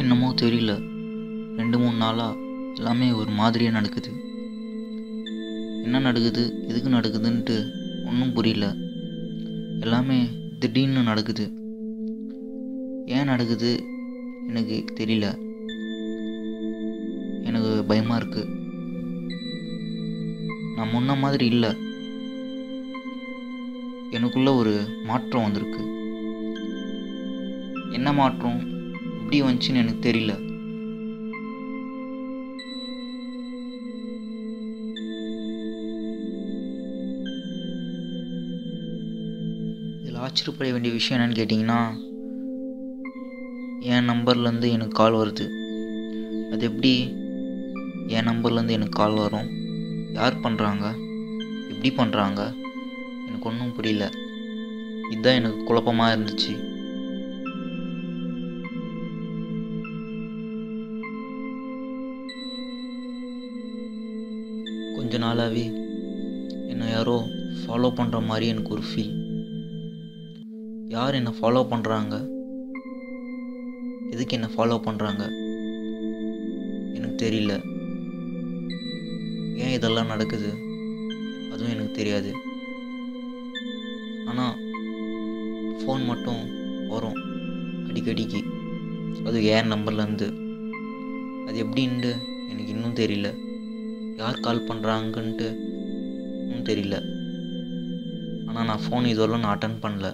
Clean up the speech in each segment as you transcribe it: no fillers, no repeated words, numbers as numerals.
என்னமோ தெரியல. 2-3 நாளா எல்லாமே ஒரு மாதிரியா நடக்குது. என்ன நடக்குது, எதுக்கு நடக்குதுன்ட்டு ஒன்றும் புரியல. எல்லாமே திடீர்னு நடக்குது. ஏன் நடக்குது எனக்கு தெரியல. எனக்கு பயமாக இருக்கு. நான் முன்ன மாதிரி இல்லை. எனக்குள்ள ஒரு மாற்றம் வந்திருக்கு. என்ன மாற்றம், எப்படி வந்துச்சுன்னு எனக்கு தெரியல. இதில் ஆச்சரியப்பட வேண்டிய விஷயம் என்னன்னு கேட்டிங்கன்னா, என் நம்பர்லேருந்து எனக்கு கால் வருது. அது எப்படி என் நம்பர்லேருந்து எனக்கு கால் வரும்? யார் பண்ணுறாங்க? எப்படி பண்ணுறாங்க? எனக்கு ஒன்றும் புரியல. இதுதான் எனக்கு குழப்பமாக இருந்துச்சு. கொஞ்ச நாளாகவே என்னை யாரோ ஃபாலோ பண்ணுற மாதிரி எனக்கு ஒரு ஃபீல். யார் என்னை ஃபாலோ பண்ணுறாங்க? எதுக்கு என்னை ஃபாலோ பண்ணுறாங்க எனக்கு தெரியல. ஏன் இதெல்லாம் நடக்குது அதுவும் எனக்கு தெரியாது. ஆனால் ஃபோன் மட்டும் வரும் அடிக்கடிக்கு. அது என் நம்பர்லேருந்து. அது எப்படின்ட்டு எனக்கு இன்னும் தெரியல. யார் கால் பண்ணுறாங்கன்ட்டு இன்னும் தெரியல. ஆனால் நான் ஃபோன் இதுவரையும் நான் அட்டன் பண்ணல.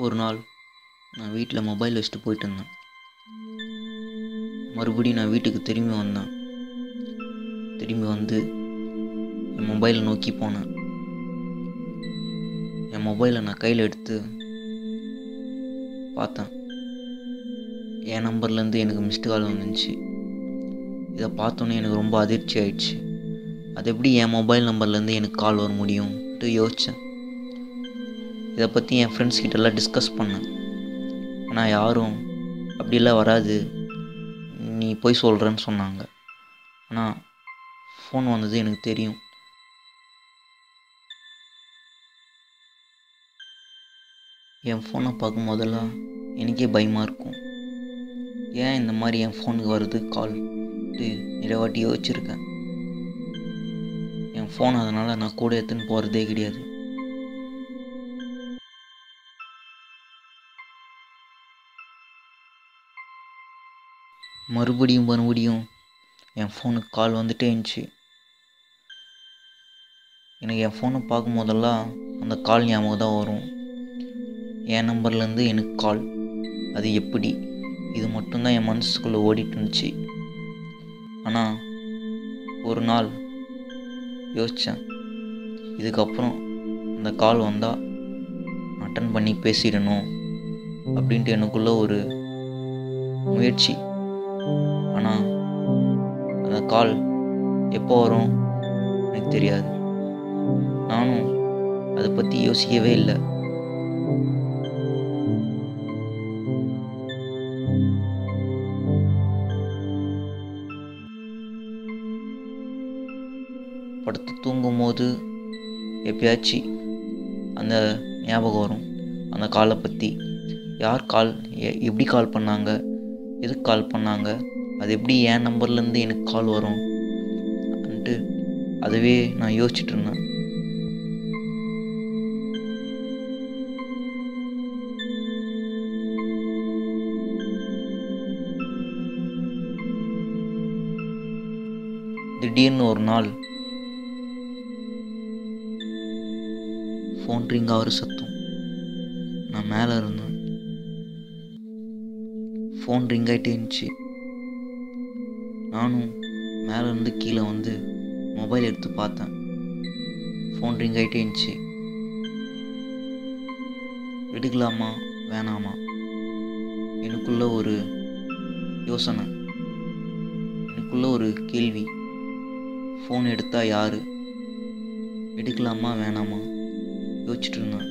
ஒரு நாள் நான் வீட்டில் மொபைல் வச்சுட்டு போயிட்டு இருந்தேன். மறுபடியும் நான் வீட்டுக்கு திரும்பி வந்தேன். திரும்பி வந்து என் மொபைலை நோக்கி போனேன். என் மொபைலை நான் கையில் எடுத்து பார்த்தேன். என் நம்பர்லேருந்து எனக்கு மிஸ்டு கால் வந்துச்சு. இதை பார்த்தோன்னே எனக்கு ரொம்ப அதிர்ச்சி ஆயிடுச்சு. அது எப்படி என் மொபைல் நம்பர்லேருந்து எனக்கு கால் வர முடியும்ட்டு யோசித்தேன். இதை பற்றி என் ஃப்ரெண்ட்ஸ் கிட்டலாம் டிஸ்கஸ் பண்ணேன். ஆனால் யாரும் அப்படிலாம் வராது, நீ போய் சொல்கிறேன்னு சொன்னாங்க. ஆனால் ஃபோன் வந்தது எனக்கு தெரியும். என் ஃபோனை பார்க்கும் போதெல்லாம் எனக்கே பயமாக இருக்கும். ஏன் இந்த மாதிரி என் ஃபோனுக்கு வருது கால்ட்டு நிறைய வாட்டி யோசிச்சிருக்கேன். என் ஃபோன் அதனால் நான் கூட எடுத்துன்னு போகிறதே கிடையாது. மறுபடியும் என் ஃபோனுக்கு கால் வந்துட்டே இருந்துச்சு. எனக்கு என் ஃபோனை பார்க்கும் போதெல்லாம் அந்த கால் ஞாபகம் தான் வரும். என் நம்பர்லேருந்து எனக்கு கால், அது எப்படி? இது மட்டும்தான் என் மனசுக்குள்ளே ஓடிட்டு இருந்துச்சு. ஆனால் ஒரு நாள் யோசித்தேன், இதுக்கப்புறம் அந்த கால் வந்தால் அட்டன் பண்ணி பேசிடணும் அப்படின்ட்டு எனக்குள்ள ஒரு முயற்சி. ஆனால் அந்த கால் எப்போ வரும் எனக்கு தெரியாது. நானும் அதை பற்றி யோசிக்கவே இல்லை. படுத்து தூங்கும்போது எப்பயாச்சும் அந்த ஞாபகம் வரும், அந்த காலை பற்றி. யார் கால், எப்படி கால் பண்ணாங்க, எதுக்கு கால் பண்ணாங்க, அது எப்படி என் நம்பர்லேருந்து எனக்கு கால் வரும்ன்ட்டு அதுவே நான் யோசிச்சுட்டு இருந்தேன். திடீர்னு ஒரு நாள் ஃபோன் ரிங் ஆகிற சத்தம். நான் மேலே இருந்தேன். ஃபோன் ரிங் ஆகிட்டே இருந்துச்சு. நானும் மேலே இருந்து கீழே வந்து மொபைல் எடுத்து பார்த்தேன். ஃபோன் ரிங் ஆகிட்டே இருந்துச்சு. எடுக்கலாமா வேணாமா எனக்குள்ள ஒரு யோசனை, எனக்குள்ள ஒரு கேள்வி. ஃபோன் எடுத்தா யாரு, எடுக்கலாமா வேணாமா யோசிச்சுட்டு இருந்தேன்.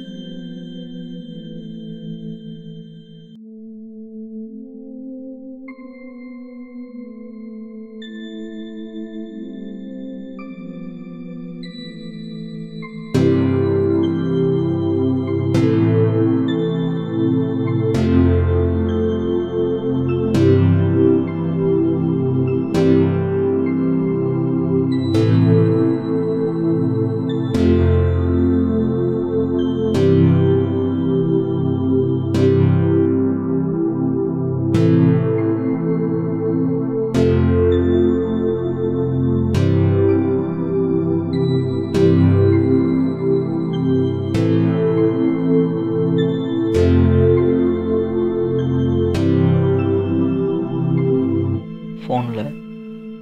ஃபோனில்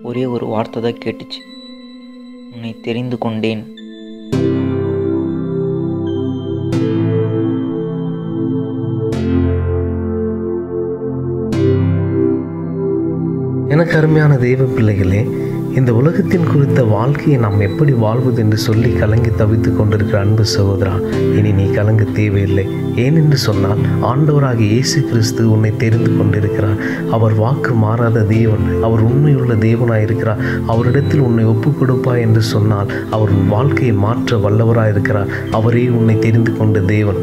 ஒரே ஒரு வார்த்தை தான் கேட்டுச்சு, உன்னை தெரிந்து கொண்டேன். எனக்கு அருமையான தெய்வ பிள்ளைகளே, இந்த உலகத்தின் குறித்த வாழ்க்கையை நாம் எப்படி வாழ்வது என்று சொல்லி கலங்கி தவித்து கொண்டிருக்கிற அன்பு சகோதரா, இனி நீ கலங்க தேவையில்லை. ஏனென்று சொன்னால் ஆண்டவராகிய இயேசு கிறிஸ்து உன்னை தெரிந்து கொண்டிருக்கிறார். அவர் வாக்கு மாறாத தேவன், அவர் உண்மையுள்ள தேவனாய் இருக்கிறார். அவரிடத்தில் உன்னை ஒப்புக் கொடுப்பாய் என்று சொன்னால் அவர் வாழ்க்கையை மாற்ற வல்லவராய் இருக்கிறார். அவரே உன்னை தெரிந்து கொண்ட தேவன்.